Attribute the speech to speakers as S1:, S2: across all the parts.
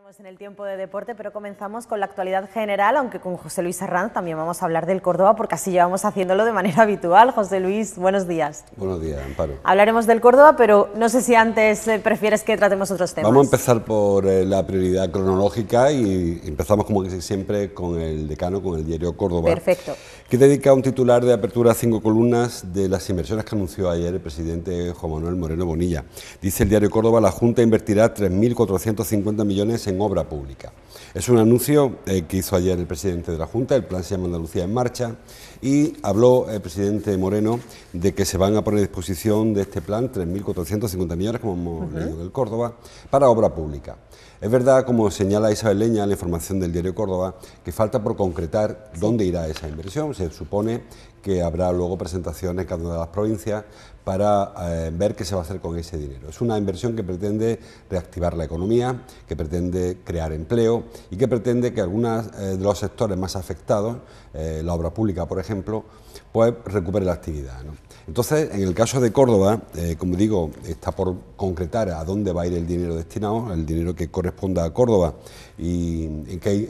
S1: Entraremos en el tiempo de deporte, pero comenzamos con la actualidad general, aunque con José Luis Arranz también vamos a hablar del Córdoba, porque así llevamos haciéndolo de manera habitual. José Luis, buenos días.
S2: Buenos días, Amparo.
S1: Hablaremos del Córdoba, pero no sé si antes prefieres que tratemos otros temas.
S2: Vamos a empezar por la prioridad cronológica y empezamos como siempre con el decano, con el diario Córdoba.
S1: Perfecto.
S2: Que dedica un titular de apertura a 5 columnas de las inversiones que anunció ayer el presidente Juan Manuel Moreno Bonilla. Dice el diario Córdoba: la Junta invertirá 3.450 millones en obra pública. Es un anuncio que hizo ayer el presidente de la Junta. El plan se llama Andalucía en Marcha, y habló el presidente Moreno de que se van a poner a disposición de este plan 3.450 millones, como hemos leído en el Córdoba, para obra pública. Es verdad, como señala Isabel Leña en la información del diario Córdoba, que falta por concretar dónde irá esa inversión. Se supone que habrá luego presentaciones en cada una de las provincias para ver qué se va a hacer con ese dinero. Es una inversión que pretende reactivar la economía, que pretende crear empleo y que pretende que algunos de los sectores más afectados, la obra pública por ejemplo, pues recupere la actividad, ¿no? Entonces, en el caso de Córdoba, como digo, está por concretar a dónde va a ir el dinero destinado, el dinero que corresponda a Córdoba y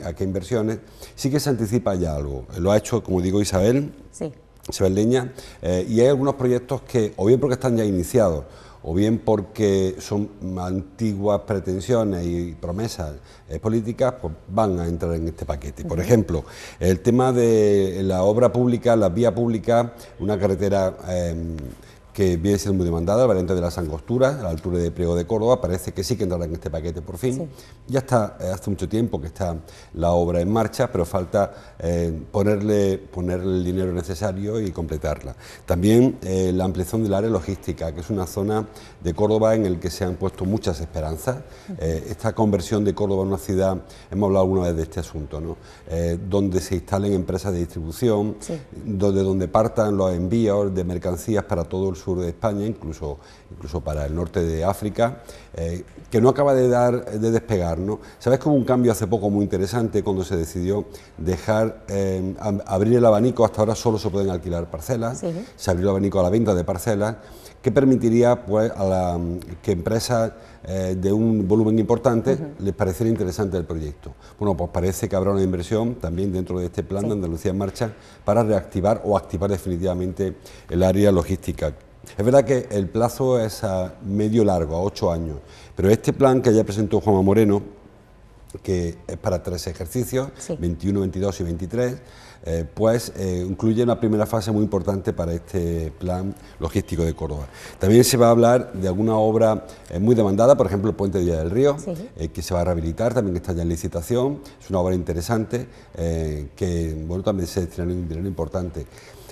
S2: a qué inversiones. Sí que se anticipa ya algo. Lo ha hecho, como digo, Isabel Leña, y hay algunos proyectos que, o bien porque están ya iniciados, o bien porque son antiguas pretensiones y promesas políticas, pues van a entrar en este paquete. Por ejemplo, el tema de la obra pública, la vía pública, una carretera que viene siendo muy demandada, el variante de las Angosturas, a la altura de Priego de Córdoba, parece que sí que entrará en este paquete por fin. Sí. Ya está, hace mucho tiempo que está la obra en marcha, pero falta ponerle el dinero necesario y completarla. También la ampliación del área logística, que es una zona de Córdoba en el que se han puesto muchas esperanzas. Esta conversión de Córdoba en una ciudad, hemos hablado alguna vez de este asunto, ¿no? Donde se instalen empresas de distribución, donde partan los envíos de mercancías para todo el sur de España, incluso para el norte de África, que no acaba de despegar, ¿no? Sabes que hubo un cambio hace poco muy interesante cuando se decidió dejar abrir el abanico. Hasta ahora solo se pueden alquilar parcelas, se abrió el abanico a la venta de parcelas, que permitiría pues que empresas de un volumen importante les pareciera interesante el proyecto. Bueno, pues parece que habrá una inversión también dentro de este plan de Andalucía en Marcha para reactivar o activar definitivamente el área logística. Es verdad que el plazo es a medio largo, a 8 años, pero este plan que ya presentó Juanma Moreno, que es para 3 ejercicios, 21, 22 y 23, pues incluye una primera fase muy importante para este plan logístico de Córdoba. También se va a hablar de alguna obra muy demandada, por ejemplo el puente de Villa del Río, que se va a rehabilitar, también está ya en licitación. Es una obra interesante que, bueno, también se destina un dinero importante.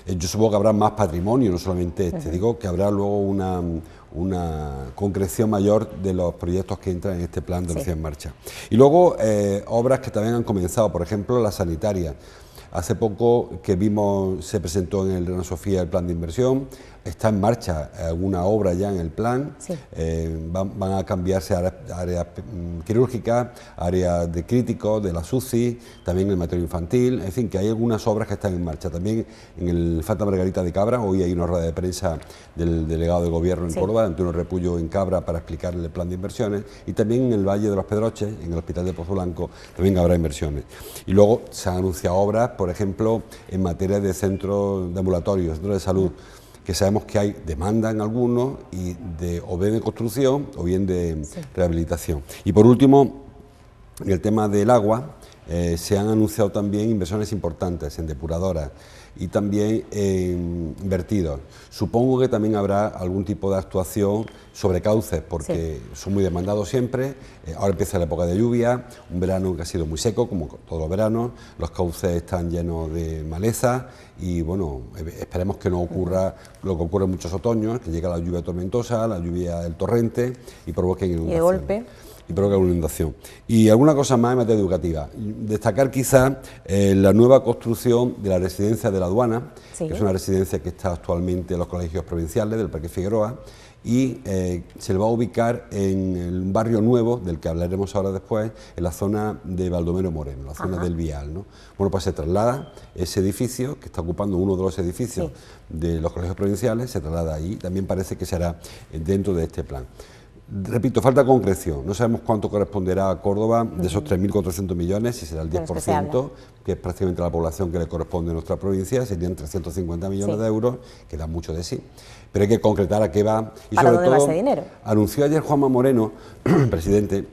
S2: Yo supongo que habrá más patrimonio, no solamente este. Digo que habrá luego una concreción mayor de los proyectos que entran en este plan de Andalucía en Marcha. Y luego obras que también han comenzado, por ejemplo la sanitaria. Hace poco que vimos, se presentó en el Reina Sofía el plan de inversión, está en marcha alguna obra ya en el plan, van a cambiarse áreas quirúrgicas, áreas de críticos, de la UCI, también el material infantil, en fin, que hay algunas obras que están en marcha. También en el Infanta Margarita de Cabra, hoy hay una rueda de prensa del delegado de Gobierno en Córdoba, Antonio Repullo, en Cabra, para explicarle el plan de inversiones, y también en el Valle de los Pedroches, en el Hospital de Pozo Blanco, también habrá inversiones. Y luego se han anunciado obras, por ejemplo, en materia de centros de ambulatorios, centros de salud, que sabemos que hay demanda en algunos, o bien de construcción o bien de rehabilitación. Y por último, en el tema del agua, se han anunciado también inversiones importantes en depuradoras y también en vertidos. Supongo que también habrá algún tipo de actuación sobre cauces, porque son muy demandados siempre. Ahora empieza la época de lluvia, un verano que ha sido muy seco, como todos los veranos, los cauces están llenos de maleza y bueno, esperemos que no ocurra lo que ocurre en muchos otoños, que llega la lluvia tormentosa, la lluvia del torrente y provoquen inundaciones.
S1: Y de golpe.
S2: Y provoca una inundación. Y alguna cosa más en materia educativa. Destacar quizá la nueva construcción de la residencia de la Aduana, que es una residencia que está actualmente en los colegios provinciales del Parque Figueroa, y se le va a ubicar en un barrio nuevo, del que hablaremos ahora después, en la zona de Baldomero Moreno, la zona del Vial, ¿no? Bueno, pues se traslada ese edificio, que está ocupando uno de los edificios de los colegios provinciales, se traslada ahí. También parece que será dentro de este plan. Repito, falta concreción. No sabemos cuánto corresponderá a Córdoba de esos 3.400 millones, si será el 10%, que es prácticamente la población que le corresponde a nuestra provincia, serían 350 millones de euros, que dan mucho de sí. Pero hay que concretar a qué va. Y
S1: ¿Para
S2: sobre
S1: dónde va
S2: todo,
S1: ese dinero?
S2: anunció ayer Juanma Moreno, presidente,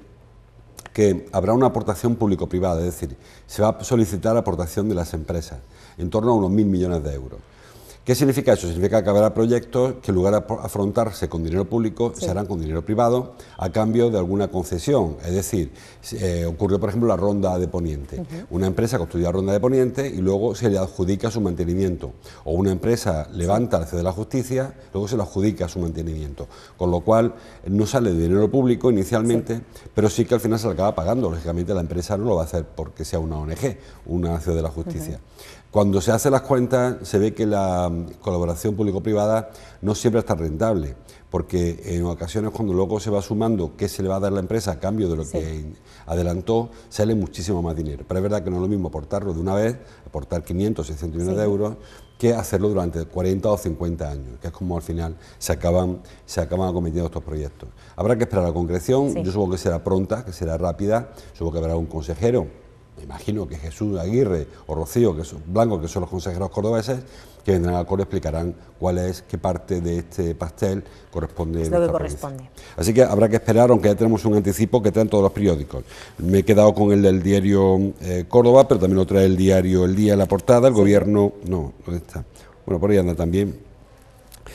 S2: que habrá una aportación público-privada, es decir, se va a solicitar aportación de las empresas, en torno a unos 1.000 millones de euros. ¿Qué significa eso? Significa que habrá proyectos que en lugar de afrontarse con dinero público, se harán con dinero privado a cambio de alguna concesión. Es decir, ocurrió por ejemplo la Ronda de Poniente. Una empresa construye la Ronda de Poniente y luego se le adjudica su mantenimiento. O una empresa levanta la de la justicia, luego se le adjudica su mantenimiento. Con lo cual no sale de dinero público inicialmente, pero sí que al final se le acaba pagando. Lógicamente la empresa no lo va a hacer porque sea una ONG, una ciudad de la justicia. Cuando se hacen las cuentas se ve que la colaboración público-privada no siempre está rentable, porque en ocasiones cuando luego se va sumando qué se le va a dar a la empresa a cambio de lo que adelantó, sale muchísimo más dinero. Pero es verdad que no es lo mismo aportarlo de una vez, aportar 500, 600 millones de euros, que hacerlo durante 40 o 50 años, que es como al final se acaban acometiendo estos proyectos. Habrá que esperar la concreción, yo supongo que será pronta, que será rápida, supongo que habrá un consejero. Me imagino que Jesús Aguirre o Rocío Blanco, que son los consejeros cordobeses, que vendrán al coro y explicarán qué parte de este pastel corresponde a nuestra provincia. Así que habrá que esperar, aunque ya tenemos un anticipo que traen todos los periódicos. Me he quedado con el del diario Córdoba, pero también lo trae el diario El Día en la portada. El gobierno, no, ¿dónde está? Bueno, por ahí anda también.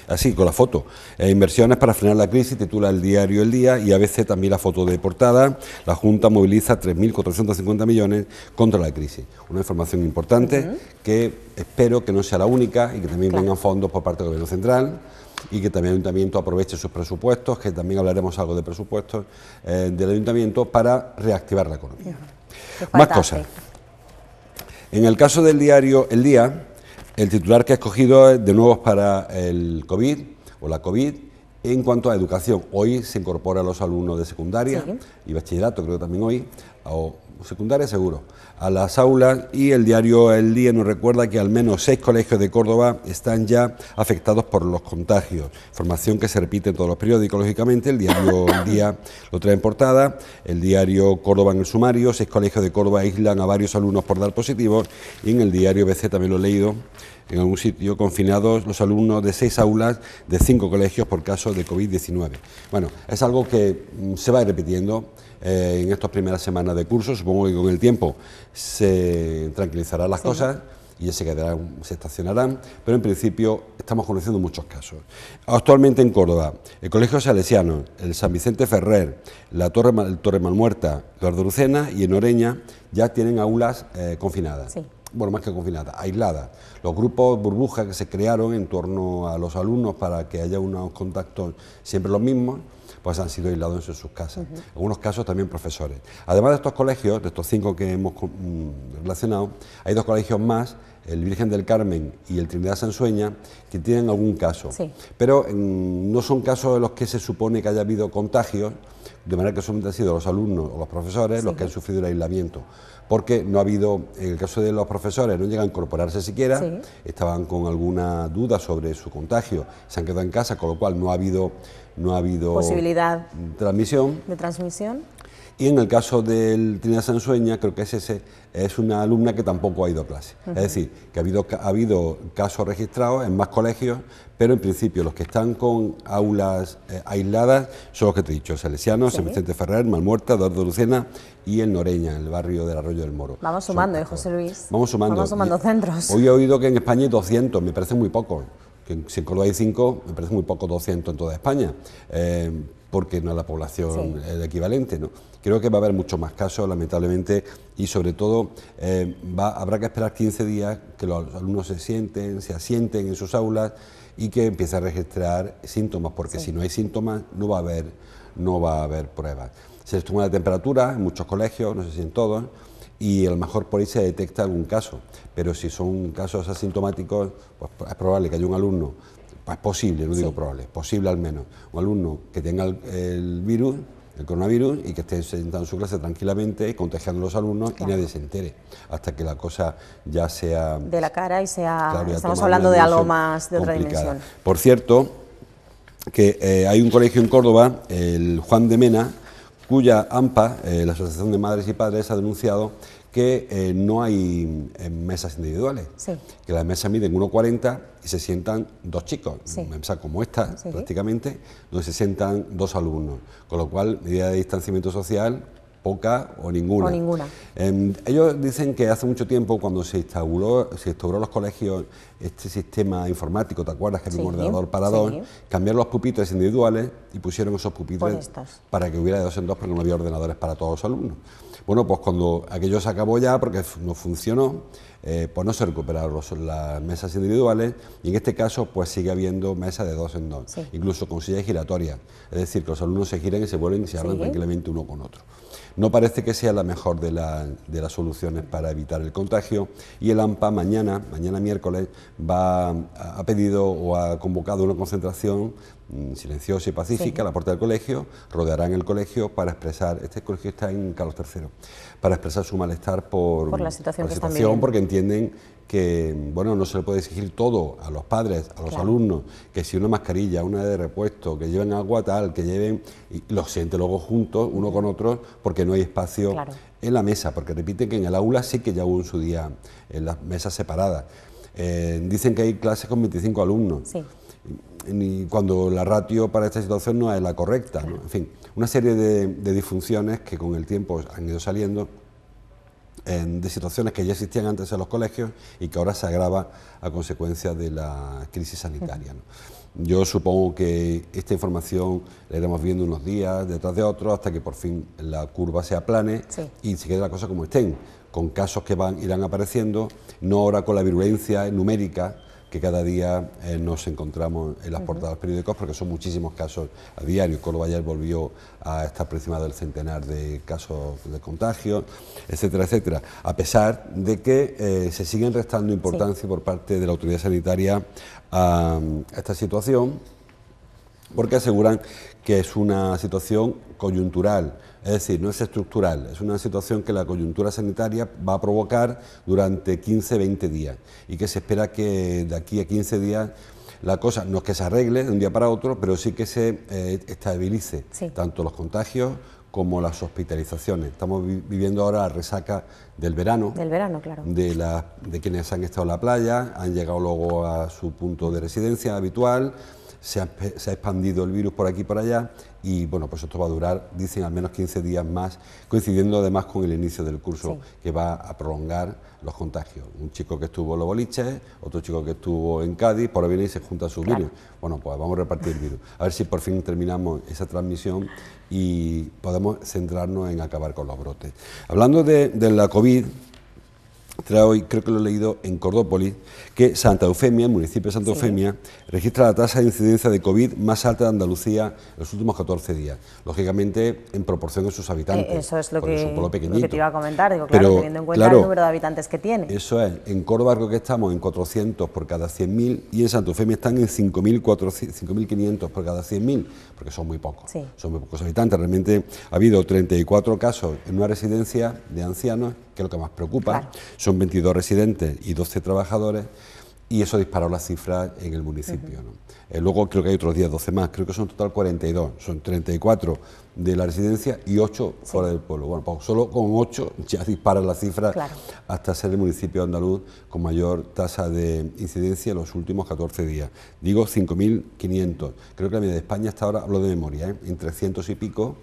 S2: Así, con la foto. Inversiones para frenar la crisis, titula el diario El Día, y a veces también la foto de portada. La Junta moviliza 3.450 millones contra la crisis. Una información importante que espero que no sea la única y que también vengan fondos por parte del Gobierno Central y que también el Ayuntamiento aproveche sus presupuestos, que también hablaremos algo de presupuestos del Ayuntamiento para reactivar la economía. Más cosas. En el caso del diario El Día, el titular que ha escogido es de nuevo para el COVID o la COVID en cuanto a educación. Hoy se incorpora a los alumnos de secundaria y bachillerato, creo que también hoy, o secundaria seguro, a las aulas, y el diario El Día nos recuerda que al menos 6 colegios de Córdoba están ya afectados por los contagios. Información que se repite en todos los periódicos, lógicamente. El diario El Día lo trae en portada, el diario Córdoba en el sumario, 6 colegios de Córdoba aíslan a varios alumnos por dar positivos, y en el diario BC también lo he leído, en algún sitio, confinados los alumnos de 6 aulas de 5 colegios por caso de COVID-19. Bueno, es algo que se va repitiendo en estas primeras semanas de curso. Supongo que con el tiempo se tranquilizarán las cosas y se estacionarán, pero en principio estamos conociendo muchos casos. Actualmente en Córdoba, el Colegio Salesiano, el San Vicente Ferrer, la Torre Malmuerta, Eduardo Lucena y en Oreña ya tienen aulas confinadas. Bueno, más que confinadas, aisladas. Los grupos burbujas que se crearon en torno a los alumnos para que haya unos contactos siempre los mismos, pues han sido aislados en sus casas. En algunos casos también profesores. Además de estos colegios, de estos 5 que hemos relacionado, hay 2 colegios más, el Virgen del Carmen y el Trinidad Sansueña, que tienen algún caso. Pero no son casos en los que se supone que haya habido contagios, de manera que solamente han sido los alumnos o los profesores los que han sufrido el aislamiento, porque no ha habido, en el caso de los profesores, no llegan a incorporarse siquiera, estaban con alguna duda sobre su contagio, se han quedado en casa, con lo cual no ha habido
S1: posibilidad
S2: de transmisión. Y en el caso del Trinidad Sansueña, creo que es una alumna que tampoco ha ido a clase. Es decir, que ha habido casos registrados en más colegios, pero en principio los que están con aulas aisladas son los que te he dicho: Salesiano, San Vicente Ferrer, Malmuerta, Eduardo Lucena y el Noreña, en el barrio del Arroyo del Moro.
S1: Vamos sumando, José Luis.
S2: Vamos sumando
S1: centros.
S2: Hoy he oído que en España hay 200, me parece muy poco. Que si en Córdoba hay 5, me parece muy poco 200 en toda España, porque no es la población el equivalente, ¿no? Creo que va a haber muchos más casos, lamentablemente, y sobre todo habrá que esperar 15 días que los alumnos se asienten en sus aulas y que empiecen a registrar síntomas, porque si no hay síntomas no va a haber pruebas. Se les toma la temperatura en muchos colegios, no sé si en todos, y a lo mejor por ahí se detecta algún caso, pero si son casos asintomáticos, pues es probable que haya un alumno, pues posible, no digo probable, posible al menos, un alumno que tenga el virus, el coronavirus, y que esté sentado en su clase tranquilamente, contagiando a los alumnos y nadie se entere, hasta que la cosa ya sea
S1: de la cara y sea, estamos hablando de algo más, de otra dimensión.
S2: Por cierto, que hay un colegio en Córdoba, el Juan de Mena, cuya AMPA, la Asociación de Madres y Padres, ha denunciado que no hay mesas individuales,
S1: sí,
S2: que las mesas miden 1,40 y se sientan 2 chicos,
S1: sí,
S2: una mesa como esta,
S1: sí,
S2: prácticamente, donde se sientan 2 alumnos, con lo cual medida de distanciamiento social poca o ninguna.
S1: O ninguna.
S2: Ellos dicen que hace mucho tiempo, cuando se instauró en los colegios este sistema informático, ¿te acuerdas? Que era un ordenador para dos, cambiaron los pupitres individuales y pusieron esos pupitres para que hubiera de 2 en 2, porque no había ordenadores para todos los alumnos. Bueno, pues cuando aquello se acabó ya, porque no funcionó, pues no se recuperaron las mesas individuales, y en este caso pues sigue habiendo mesas de 2 en 2, sí, incluso con sillas giratorias, es decir, que los alumnos se giran y se vuelven y se hablan tranquilamente uno con otro. No parece que sea la mejor de las soluciones para evitar el contagio, y el AMPA mañana miércoles, ha pedido o ha convocado una concentración silenciosa y pacífica a la puerta del colegio. Rodearán el colegio para expresar, este colegio está en Carlos III, para expresar su malestar por la situación, porque entienden que bueno, no se le puede exigir todo a los padres, a los alumnos, que si una mascarilla, una de repuesto, que lleven agua tal, que lleven, y los sienten luego juntos, uno con otro, porque no hay espacio en la mesa, porque repiten que en el aula sí que ya hubo en su día en las mesas separadas. Dicen que hay clases con 25 alumnos. Sí. Y cuando la ratio para esta situación no es la correcta, ¿no? En fin, una serie de disfunciones que con el tiempo han ido saliendo, de situaciones que ya existían antes en los colegios y que ahora se agrava a consecuencia de la crisis sanitaria, ¿no? Yo supongo que esta información la iremos viendo unos días detrás de otros hasta que por fin la curva se aplane y se quede la cosa como estén, con casos que irán apareciendo, no ahora con la virulencia numérica que cada día nos encontramos en las portadas de los periódicos, porque son muchísimos casos a diario. Córdoba ayer volvió a estar por encima del centenar de casos de contagio, etcétera, etcétera, a pesar de que se siguen restando importancia por parte de la autoridad sanitaria a esta situación, porque aseguran que es una situación coyuntural, es decir, no es estructural, es una situación que la coyuntura sanitaria va a provocar durante 15-20 días y que se espera que de aquí a 15 días la cosa no es que se arregle de un día para otro, pero sí que se estabilice tanto los contagios como las hospitalizaciones. Estamos viviendo ahora la resaca del verano. Del verano, claro. De quienes han estado en la playa, han llegado luego a su punto de residencia habitual, se ha expandido el virus por aquí y por allá, y bueno, pues esto va a durar, dicen, al menos 15 días más, coincidiendo además con el inicio del curso que va a prolongar los contagios. Un chico que estuvo en los boliches, otro chico que estuvo en Cádiz, por ahí viene y se junta su virus. Bueno, pues vamos a repartir el virus. A ver si por fin terminamos esa transmisión y podemos centrarnos en acabar con los brotes. Hablando de la COVID, hoy, creo que lo he leído en Cordópolis, que Santa Eufemia, el municipio de Santa Eufemia, registra la tasa de incidencia de COVID más alta de Andalucía en los últimos 14 días, lógicamente en proporción a sus habitantes.
S1: Eso es lo que te iba a comentar, digo,
S2: pero,
S1: teniendo en cuenta el número de habitantes que tiene.
S2: Eso es, en Córdoba creo que estamos en 400 por cada 100.000 y en Santa Eufemia están en 5.500 por cada 100.000, porque son muy pocos, son muy pocos habitantes. Realmente ha habido 34 casos en una residencia de ancianos, que es lo que más preocupa, son 22 residentes y 12 trabajadores, y eso disparó las cifras en el municipio, ¿no? Luego creo que hay otros 10, 12 más, creo que son en total 42, son 34 de la residencia y 8 fuera del pueblo. Bueno, pues solo con 8 ya disparan las cifras hasta ser el municipio andaluz con mayor tasa de incidencia en los últimos 14 días. Digo 5.500, creo que la media de España hasta ahora, hablo de memoria, en 300 y pico,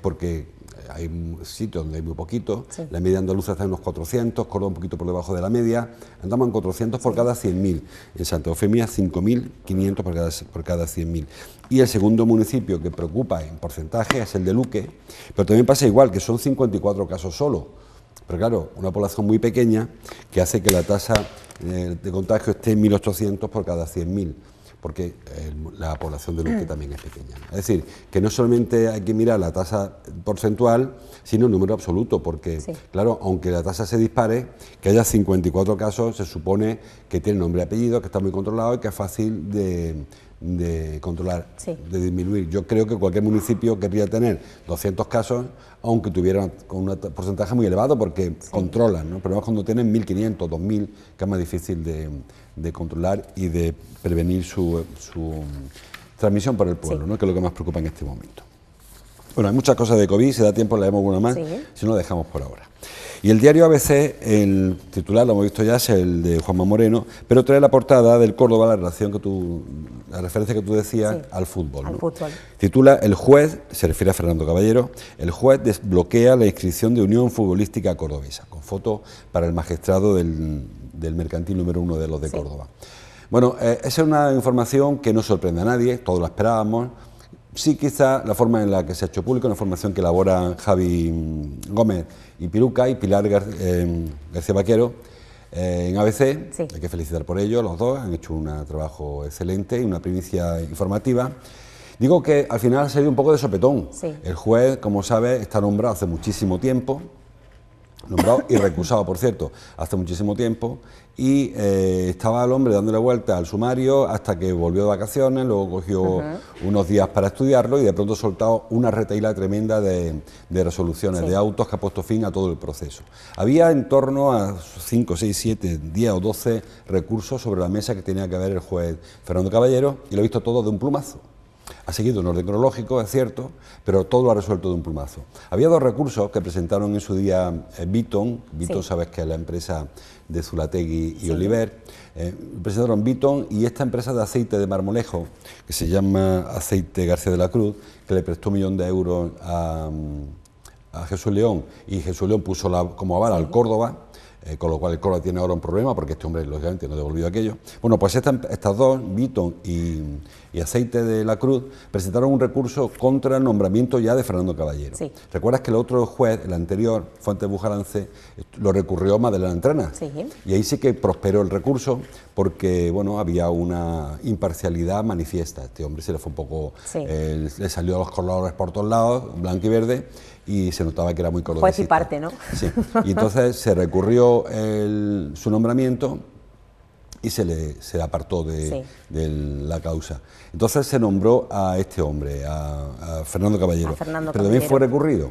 S2: porque hay sitios donde hay muy poquito, la media andaluza está en unos 400, Córdoba un poquito por debajo de la media, andamos en 400 por cada 100.000, en Santa Eufemia 5.500 por cada 100.000. Y el segundo municipio que preocupa en porcentaje es el de Luque, pero también pasa igual, que son 54 casos solo, pero claro, una población muy pequeña que hace que la tasa de contagio esté en 1.800 por cada 100.000. Porque la población de Luque también es pequeña, ¿no? Es decir, que no solamente hay que mirar la tasa porcentual, sino el número absoluto, porque, claro, aunque la tasa se dispare, que haya 54 casos, se supone que tiene nombre y apellido, que está muy controlado y que es fácil de controlar, de disminuir. Yo creo que cualquier municipio querría tener 200 casos, aunque tuviera un porcentaje muy elevado, porque controlan, ¿no? Pero más cuando tienen 1.500, 2.000, que es más difícil de controlar y de prevenir su transmisión por el pueblo, ¿no? Que es lo que más preocupa en este momento. Bueno, hay muchas cosas de COVID, si da tiempo leemos alguna más, si no, dejamos por ahora. Y el diario ABC, el titular, lo hemos visto ya, es el de Juanma Moreno, pero trae la portada del Córdoba, la referencia que tú decías al fútbol.
S1: Al fútbol.
S2: Titula: el juez, se refiere a Fernando Caballero, el juez desbloquea la inscripción de Unión Futbolística Cordobesa, con foto para el magistrado del mercantil número 1 de los de Córdoba. Bueno, esa es una información que no sorprende a nadie, todos la esperábamos. Sí, quizá la forma en la que se ha hecho público, una información que elaboran Javi Gómez y Piluca y Pilar García Vaquero en ABC, hay que felicitar por ello, los dos han hecho un trabajo excelente y una primicia informativa. Digo que al final ha salido un poco de sopetón. El juez, como sabes, está nombrado hace muchísimo tiempo, nombrado y recusado, por cierto, hace muchísimo tiempo, y estaba el hombre dándole vuelta al sumario hasta que volvió de vacaciones, luego cogió unos días para estudiarlo y de pronto ha soltado una retahíla tremenda de resoluciones, de autos que ha puesto fin a todo el proceso. Había en torno a 5, 6, 7, 10 o 12 recursos sobre la mesa que tenía que ver el juez Fernando Caballero y lo he visto todo de un plumazo. Ha seguido un orden cronológico, es cierto, pero todo lo ha resuelto de un plumazo. Había dos recursos que presentaron en su día Beaton, sabes que es la empresa de Zulategui y Oliver, presentaron Beaton y esta empresa de aceite de marmolejo, que se llama Aceite García de la Cruz, que le prestó 1 millón de euros a Jesús León, y Jesús León puso como aval al Córdoba, con lo cual el Córdoba tiene ahora un problema porque este hombre lógicamente no devolvió aquello. Bueno, pues estas dos, Beaton y Aceite de la Cruz, presentaron un recurso contra el nombramiento ya de Fernando Caballero. ¿Recuerdas que el otro juez, el anterior, Fuentes Bujalance, lo recurrió Madeleine Entrana? Y ahí sí que prosperó el recurso porque, bueno, había una imparcialidad manifiesta. Este hombre se le fue un poco, le salió a los colores por todos lados, blanco y verde, y se notaba que era muy cordobesista.
S1: Juez y parte, ¿no?
S2: Sí, y entonces se recurrió su nombramiento y se le apartó de la causa. Entonces se nombró a este hombre, a Fernando Caballero, pero también fue recurrido,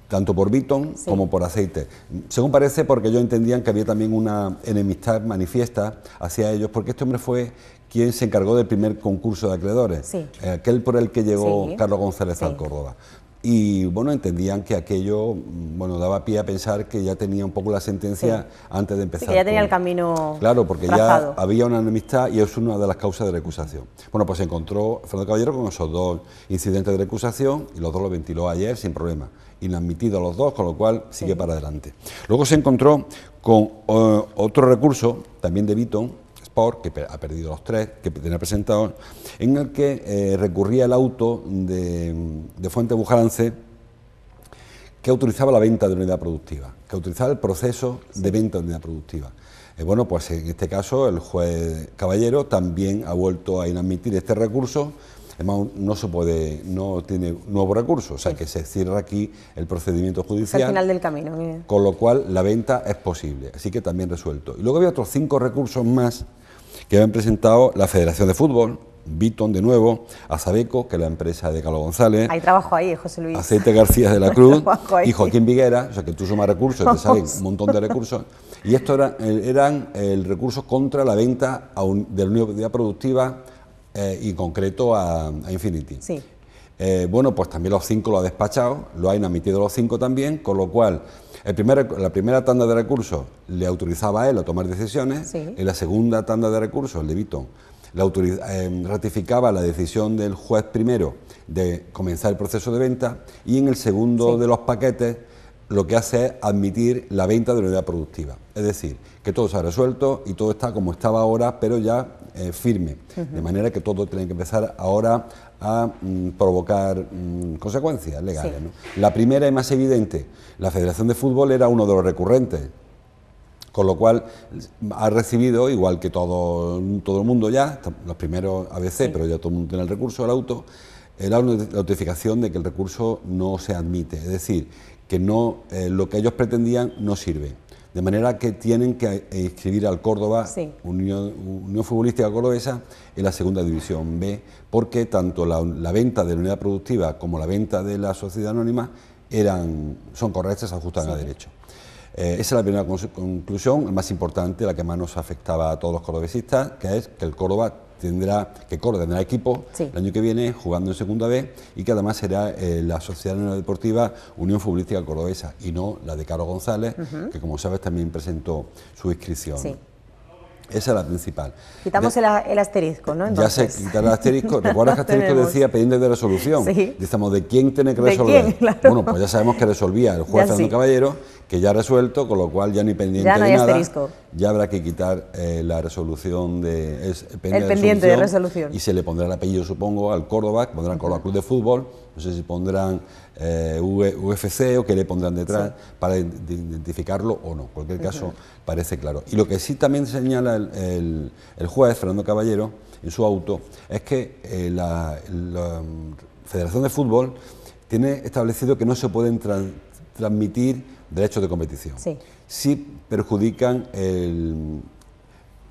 S2: tanto por Beaton como por Aceite. Según parece, porque ellos entendían que había también una enemistad manifiesta hacia ellos, porque este hombre fue quien se encargó del primer concurso de acreedores, aquel por el que llegó Carlos González al Córdoba. Y bueno, entendían que aquello, bueno, daba pie a pensar que ya tenía un poco la sentencia antes de empezar.
S1: Que ya tenía el camino
S2: claro, porque
S1: trazado.
S2: Ya había una enemistad y es una de las causas de recusación. Bueno, pues se encontró Fernando Caballero con esos dos incidentes de recusación y los dos los ventiló ayer sin problema. Inadmitidos los dos, con lo cual sigue para adelante. Luego se encontró con otro recurso, también de Beaton, que ha perdido los 3 que tenía presentados, en el que recurría el auto de Fuentes Bujalance, que autorizaba la venta de unidad productiva, que autorizaba el proceso de venta de unidad productiva. Bueno, pues en este caso el juez Caballero también ha vuelto a inadmitir este recurso. Además, no tiene nuevo recurso, o sea que se cierra aquí el procedimiento judicial.
S1: Es el final del camino.
S2: Con lo cual la venta es posible, así que también resuelto. Y luego había otros 5 recursos más que habían presentado la Federación de Fútbol, Beaton de nuevo, Azabeco, que es la empresa de Carlos González.
S1: Hay trabajo ahí, José Luis.
S2: Aceite García de la Cruz y Joaquín Viguera, o sea que tú sumas recursos y te salen un montón de recursos. Y estos eran el recurso contra la venta de la unidad productiva y en concreto a Infinity. Bueno, pues también los 5 lo ha despachado, lo ha inadmitido los 5 también, con lo cual la primera tanda de recursos le autorizaba a él a tomar decisiones, en la segunda tanda de recursos, el de Beaton, ratificaba la decisión del juez primero de comenzar el proceso de venta y en el segundo de los paquetes lo que hace es admitir la venta de la unidad productiva. Es decir, que todo se ha resuelto y todo está como estaba ahora, pero ya firme. De manera que todo tiene que empezar ahora a provocar consecuencias legales. ¿No? La primera y más evidente, la Federación de Fútbol era uno de los recurrentes, con lo cual ha recibido, igual que todo el mundo ya, los primeros ABC, pero ya todo el mundo tiene el recurso del auto, la notificación de que el recurso no se admite, es decir, que no, lo que ellos pretendían no sirve. De manera que tienen que inscribir al Córdoba, Unión Futbolística Cordobesa, en la segunda división B, porque tanto la venta de la unidad productiva como la venta de la sociedad anónima son correctas, se ajustan a derecho. Esa es la primera conclusión, la más importante, la que más nos afectaba a todos los cordobesistas, que es que el Córdoba Córdoba tendrá equipo
S1: sí.
S2: el año que viene jugando en Segunda B y que además será la Sociedad Deportiva Unión Futbolística Cordobesa y no la de Carlos González, que como sabes también presentó su inscripción.
S1: Sí.
S2: Esa es la principal.
S1: Quitamos el asterisco, ¿no? Entonces.
S2: Ya se quitará el asterisco. ¿Recuerdas que el asterisco decía pendiente de resolución?
S1: Sí.
S2: Decimos, ¿de quién tiene que resolver?
S1: ¿De quién? Claro.
S2: Bueno, pues ya sabemos que resolvía el juez Fernando
S1: sí.
S2: Caballero, que ya ha resuelto, con lo cual ya ni pendiente
S1: ya no hay
S2: de nada.
S1: Asterisco.
S2: Ya habrá que quitar la resolución el
S1: pendiente de resolución.
S2: Y se le pondrá el apellido, supongo, al Córdoba, pondrán Córdoba Club de Fútbol, no sé si pondrán UFC o qué le pondrán detrás para identificarlo o no. En cualquier caso, parece claro. Y lo que sí también señala el juez, Fernando Caballero, en su auto, es que la Federación de Fútbol tiene establecido que no se pueden transmitir derechos de competición. Sí perjudican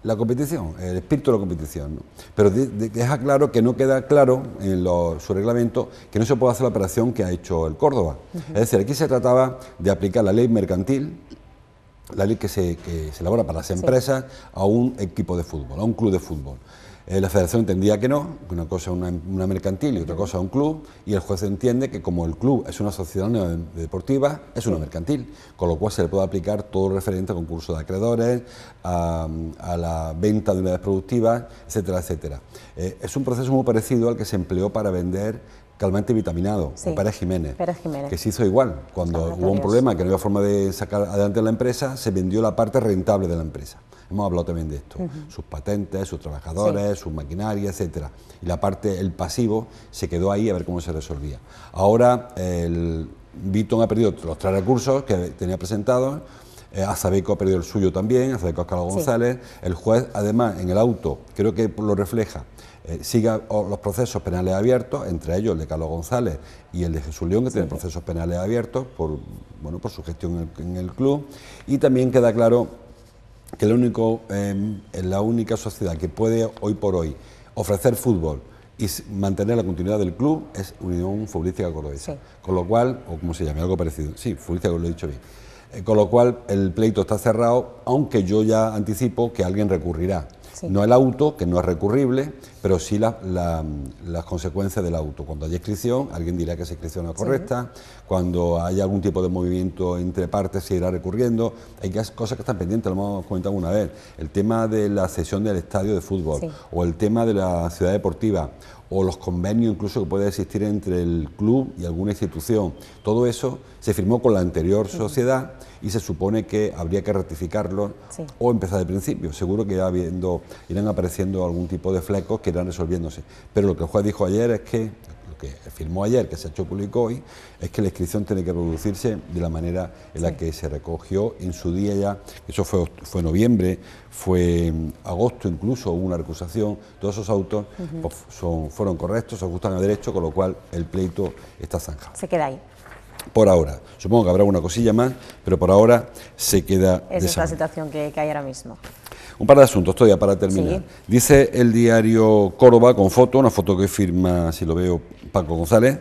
S2: la competición, el espíritu de la competición, ¿no? Pero deja claro que no queda claro en su reglamento que no se puede hacer la operación que ha hecho el Córdoba. Es decir, aquí se trataba de aplicar la ley mercantil, la ley que se elabora para las empresas, a un equipo de fútbol, a un club de fútbol. La Federación entendía que no, que una cosa es una mercantil y otra cosa es un club, y el juez entiende que como el club es una sociedad deportiva, es una mercantil, con lo cual se le puede aplicar todo lo referente a concursos de acreedores, a la venta de unidades productivas, etcétera, etcétera. Es un proceso muy parecido al que se empleó para vender calmante vitaminado, Pérez Jiménez, que se hizo igual. Cuando hubo un problema que no había forma de sacar adelante la empresa, se vendió la parte rentable de la empresa. Hemos hablado también de esto, sus patentes, sus trabajadores, sus maquinarias, etcétera. Y la parte, el pasivo, se quedó ahí a ver cómo se resolvía. Ahora el Vitón ha perdido los 3 recursos que tenía presentados, Azabeco ha perdido el suyo también, Azabeco Carlos González. El juez, además, en el auto, creo que lo refleja, siga los procesos penales abiertos, entre ellos el de Carlos González y el de Jesús León, que tiene procesos penales abiertos por su gestión en el club. Y también queda claro que la única sociedad que puede hoy por hoy ofrecer fútbol y mantener la continuidad del club es Unión Futbolística Cordobesa. Con lo cual, o como se llame, algo parecido, sí, futbolística, lo he dicho bien. Con lo cual el pleito está cerrado, aunque yo ya anticipo que alguien recurrirá. No el auto, que no es recurrible, pero sí las consecuencias del auto. Cuando haya inscripción, alguien dirá que esa inscripción no es correcta. Cuando haya algún tipo de movimiento entre partes, se irá recurriendo. Hay cosas que están pendientes, lo hemos comentado una vez. El tema de la cesión del estadio de fútbol, o el tema de la ciudad deportiva, o los convenios incluso que puede existir entre el club y alguna institución. Todo eso se firmó con la anterior sociedad y se supone que habría que rectificarlo o empezar de principio. Seguro que irán apareciendo algún tipo de flecos que irán resolviéndose. Pero lo que el juez dijo ayer es que, lo que firmó ayer, que se ha hecho público hoy, es que la inscripción tiene que producirse de la manera en la que se recogió en su día ya. Eso fue noviembre, fue agosto incluso, hubo una recusación. Todos esos autos pues, fueron correctos, se ajustan a derecho, con lo cual el pleito está zanjado.
S1: Se queda ahí.
S2: Por ahora. Supongo que habrá una cosilla más, pero por ahora se queda
S1: Esa es la situación que hay ahora mismo.
S2: Un par de asuntos todavía para terminar. Dice el diario Córdoba, con foto, una foto que firma, si lo veo, Paco González,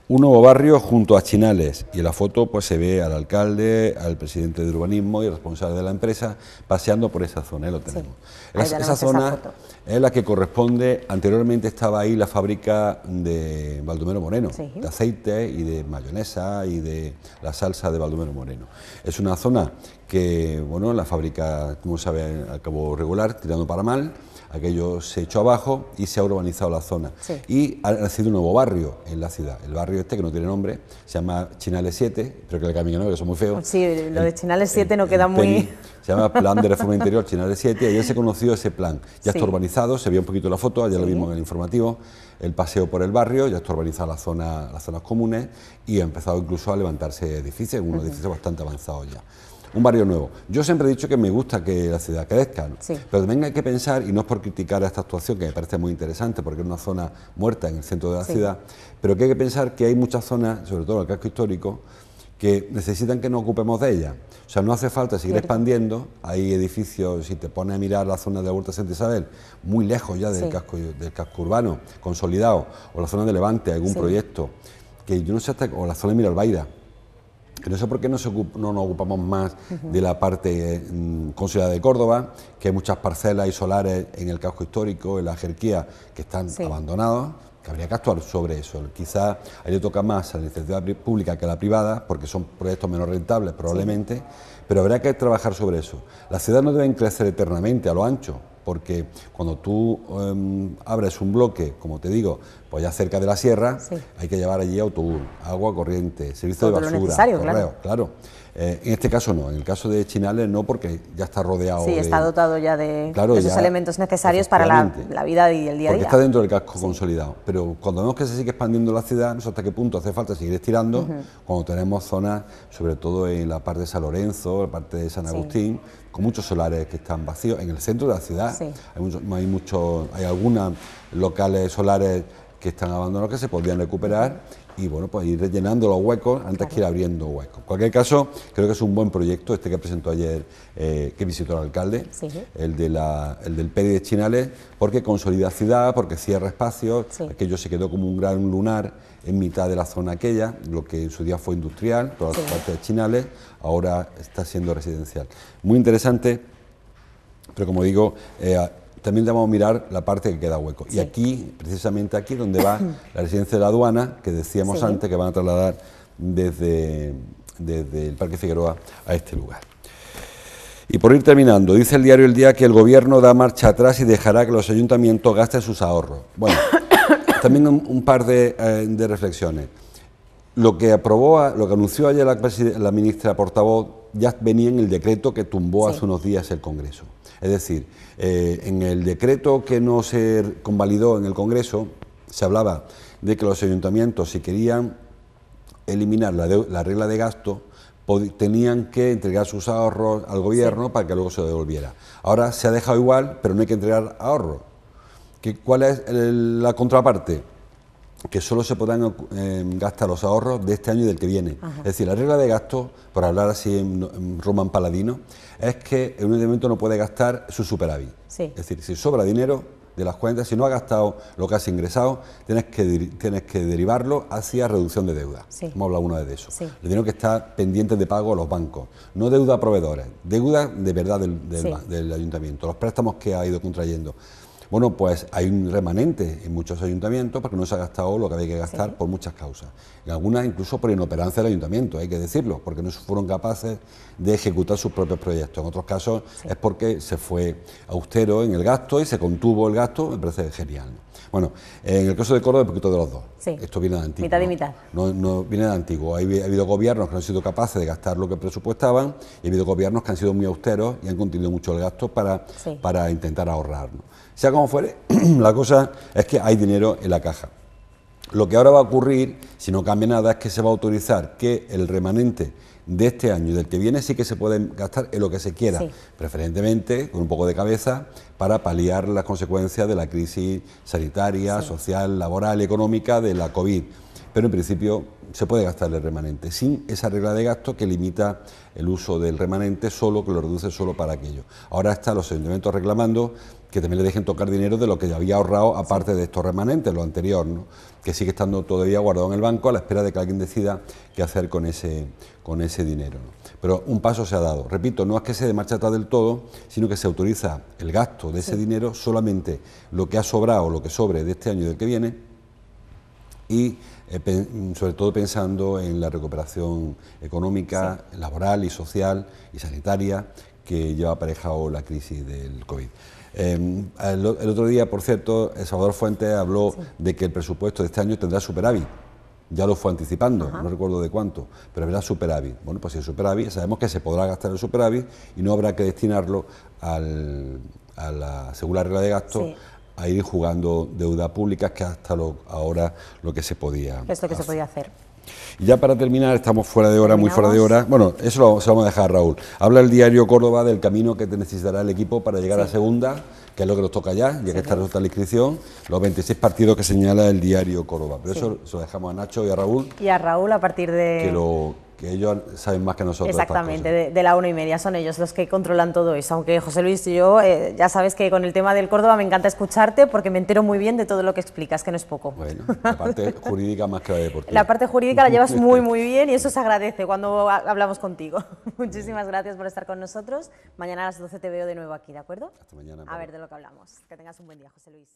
S2: un nuevo barrio junto a Chinales, y en la foto pues se ve al alcalde, al presidente de urbanismo y al responsable de la empresa paseando por esa zona, ahí lo tenemos. Esa zona es la que corresponde, anteriormente estaba ahí la fábrica de Baldomero Moreno, de aceite y de mayonesa y de la salsa de Baldomero Moreno. Es una zona que, bueno, la fábrica, como sabe, acabó regular, tirando para mal. Aquello se echó abajo y se ha urbanizado la zona. Y ha nacido un nuevo barrio en la ciudad. El barrio este, que no tiene nombre, se llama Chinales 7, pero que le cambien el nombre, que son muy feos.
S1: Sí, lo de Chinales 7 no queda muy...
S2: Se llama Plan de Reforma Interior Chinales 7, y ayer se conoció ese plan. Ya está urbanizado, se vio un poquito la foto, ayer lo vimos en el informativo, el paseo por el barrio, ya está urbanizada las zonas comunes, y ha empezado incluso a levantarse edificios, unos edificios bastante avanzados ya. Un barrio nuevo. Yo siempre he dicho que me gusta que la ciudad crezca, ¿no? Pero también hay que pensar, y no es por criticar a esta actuación, que me parece muy interesante, porque es una zona muerta en el centro de la ciudad, pero que hay que pensar que hay muchas zonas, sobre todo en el casco histórico, que necesitan que nos ocupemos de ellas. O sea, no hace falta seguir expandiendo. Hay edificios, si te pones a mirar la zona de la Huerta de Santa Isabel, muy lejos ya del casco urbano, consolidado, o la zona de Levante, algún proyecto, que yo no sé hasta, o la zona de Miralbaida, No sé por qué no nos ocupamos más de la parte consolidada de Córdoba, que hay muchas parcelas y solares en el casco histórico, en la Jerquía, que están abandonados, que habría que actuar sobre eso. Quizás ahí le toca más a la iniciativa pública que a la privada, porque son proyectos menos rentables probablemente, pero habrá que trabajar sobre eso. Las ciudades no deben crecer eternamente a lo ancho, porque cuando tú abres un bloque, como te digo, pues ya cerca de la sierra, hay que llevar allí autobús, agua corriente, servicio de basura, correo, claro. En este caso no, en el caso de Chinales no, porque ya está rodeado.
S1: Sí, está dotado ya de esos elementos necesarios para la vida y el día a día.
S2: Porque está dentro del casco consolidado. Pero cuando vemos que se sigue expandiendo la ciudad, no sé hasta qué punto hace falta seguir estirando, cuando tenemos zonas, sobre todo en la parte de San Lorenzo, la parte de San Agustín, con muchos solares que están vacíos. En el centro de la ciudad hay algunos locales solares que están abandonados que se podrían recuperar y bueno, pues ir rellenando los huecos antes que ir abriendo huecos. En cualquier caso, creo que es un buen proyecto este que presentó ayer, que visitó el alcalde, el del PEDI de Chinales, porque consolida ciudad, porque cierra espacios, aquello se quedó como un gran lunar en mitad de la zona aquella, lo que en su día fue industrial, toda la parte de Chinales, ahora está siendo residencial. Muy interesante, pero como digo, también debemos mirar la parte que queda hueco. Y aquí, precisamente aquí, donde va la residencia de la aduana, que decíamos antes que van a trasladar desde el Parque Figueroa a este lugar. Y por ir terminando, dice el diario El Día que el Gobierno da marcha atrás y dejará que los ayuntamientos gasten sus ahorros. Bueno, también un par de reflexiones. Lo que anunció ayer la ministra portavoz ya venía en el decreto que tumbó hace unos días el Congreso. Es decir, en el decreto que no se convalidó en el Congreso, se hablaba de que los ayuntamientos, si querían eliminar la regla de gasto, tenían que entregar sus ahorros al Gobierno para que luego se devolviera. Ahora se ha dejado igual, pero no hay que entregar ahorros. ¿Cuál es la contraparte? Que solo se podrán gastar los ahorros de este año y del que viene. Es decir, la regla de gasto, por hablar así en Roman Paladino, es que un ayuntamiento no puede gastar su superávit. Es decir, si sobra dinero de las cuentas, si no has gastado lo que has ingresado, tienes que derivarlo hacia reducción de deuda. Hemos hablado una vez de eso. El dinero que está pendiente de pago a los bancos, no deuda a proveedores, deuda de verdad del ayuntamiento, los préstamos que ha ido contrayendo. Bueno, pues hay un remanente en muchos ayuntamientos porque no se ha gastado lo que había que gastar por muchas causas. En algunas incluso por inoperancia del ayuntamiento, hay que decirlo, porque no fueron capaces de ejecutar sus propios proyectos. En otros casos es porque se fue austero en el gasto y se contuvo el gasto, me parece genial. Bueno, en el caso de Córdoba, un poquito de los dos. Esto viene de antiguo.
S1: Mitad y mitad.
S2: No viene de antiguo. Ha habido gobiernos que no han sido capaces de gastar lo que presupuestaban y ha habido gobiernos que han sido muy austeros y han contenido mucho el gasto para intentar ahorrar, ¿no? Sea como fuere, la cosa es que hay dinero en la caja. Lo que ahora va a ocurrir, si no cambia nada, es que se va a autorizar que el remanente de este año y del que viene sí que se puede gastar en lo que se quiera, preferentemente con un poco de cabeza para paliar las consecuencias de la crisis sanitaria, social, laboral y económica de la COVID. Pero en principio se puede gastar el remanente, sin esa regla de gasto que limita el uso del remanente solo, que lo reduce solo para aquello. Ahora están los ayuntamientos reclamando que también le dejen tocar dinero de lo que ya había ahorrado, aparte de estos remanentes, lo anterior, ¿no? Que sigue estando todavía guardado en el banco a la espera de que alguien decida qué hacer con ese dinero, ¿no? Pero un paso se ha dado. Repito, no es que se dé marcha atrás del todo, sino que se autoriza el gasto de ese dinero, solamente lo que ha sobrado, lo que sobre de este año y del que viene, y sobre todo pensando en la recuperación económica, laboral y social y sanitaria que lleva aparejado la crisis del COVID. El otro día, por cierto, Salvador Fuentes habló de que el presupuesto de este año tendrá superávit. Ya lo fue anticipando, no recuerdo de cuánto, pero habrá superávit. Bueno, pues si el superávit, sabemos que se podrá gastar el superávit y no habrá que destinarlo según la regla de gasto, a ir jugando deuda pública, que hasta ahora lo que se podía
S1: es lo que se podía hacer.
S2: Y ya para terminar, estamos fuera de hora, muy fuera de hora. Bueno, eso se lo vamos a dejar a Raúl. Habla el diario Córdoba del camino que necesitará el equipo para llegar a segunda, que es lo que nos toca ya que está resulta la inscripción, los 26 partidos que señala el diario Córdoba. Pero eso se lo dejamos a Nacho y a Raúl.
S1: Y a Raúl a partir de
S2: que ellos saben más que nosotros.
S1: Exactamente, de la 1:30, son ellos los que controlan todo eso, aunque José Luis y yo, ya sabes que con el tema del Córdoba me encanta escucharte porque me entero muy bien de todo lo que explicas, que no es poco.
S2: Bueno, la parte jurídica más que la deportiva.
S1: La parte jurídica la llevas muy bien y eso se agradece cuando hablamos contigo. Muchísimas gracias por estar con nosotros. Mañana a las 12 te veo de nuevo aquí, ¿de acuerdo?
S2: Hasta mañana.
S1: A ver de lo que hablamos. Que tengas un buen día, José Luis.